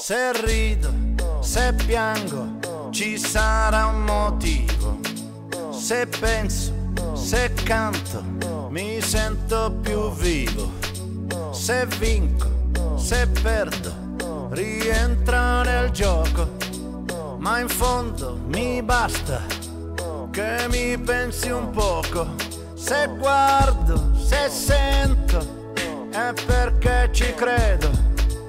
Se rido, se piango, ci sarà un motivo. Se penso, se canto, mi sento più vivo. Se vinco, se perdo, rientro nel gioco. Ma in fondo mi basta che mi pensi un poco. Se guardo, se sento, è perché ci credo.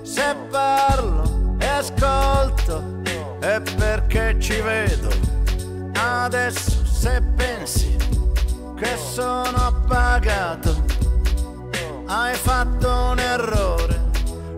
Se parlo e ascolto, è perché ci vedo. Adesso se pensi che sono appagato, hai fatto un errore,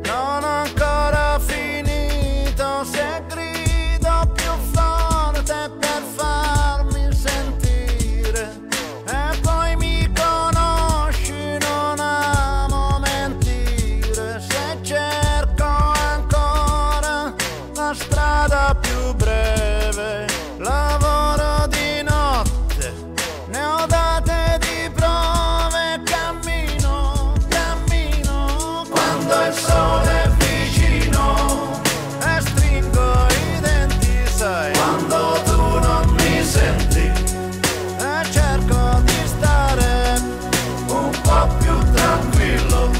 non ho ancora finito. Se grido più forte per farmi sentire, e poi mi conosci, non amo mentire. Se cerco ancora la strada più breve, lavoro di notte, ne ho date di prove. Cammino, cammino, quando il sole è vicino, e stringo i denti, sai, quando tu non mi senti, e cerco di stare un po' più tranquillo.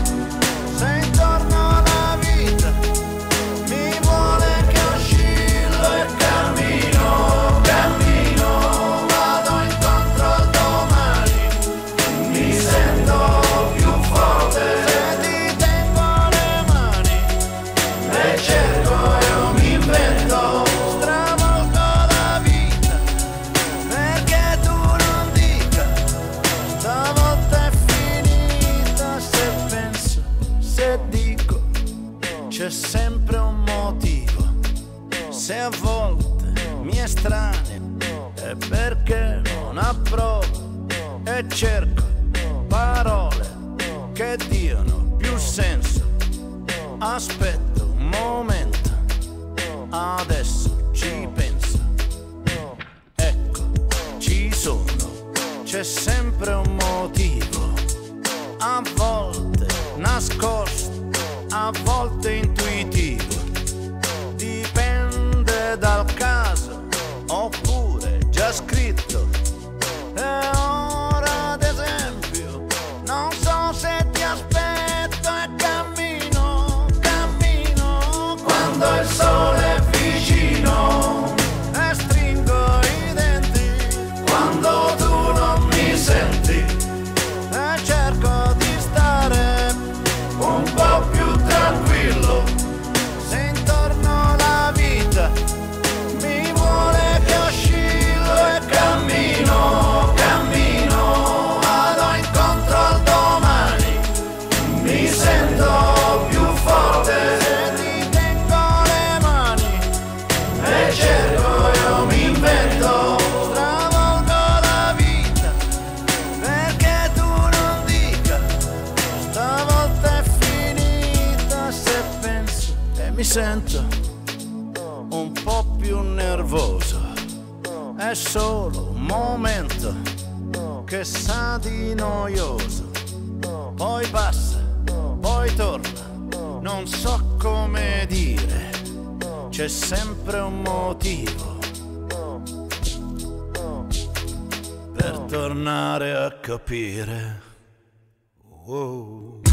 Se intorno alla vita mi vuole che oscillo, e cammino, cammino, vado incontro al domani, mi sento più forte. Se ti tengo le mani e cerco, io mi invento, stravolgo la vita perché tu non dica stavolta è finita. Se penso, se dico, c'è sempre un motivo. Se a volte mi estraneo, è perché non approvo e cerco parole che diano più senso. Aspetto un momento, adesso ci penso. Ecco, ci sono, c'è sempre un motivo. A volte nascosto, a volte intuitivo. Dipende dal caso, oppure già scritto. E ora ad esempio non so se ti aspetto, e cammino, cammino, quando il sole è vicino, e stringo i denti, quando tu non mi senti, e cerco di stare un po' più tranquillo. Se intorno alla vita mi vuole che oscillo, e cammino, cammino, vado incontro al domani, mi sento più forte. Se ti tengo le mani e cerco, io mi invento, stravolgo la vita perché tu non dica stavolta è finita. Se penso e mi sento un po' più nervoso, è solo un momento che sa di noioso. Poi passa, poi torna, non so come dire, c'è sempre un motivo per tornare a capire. Wow.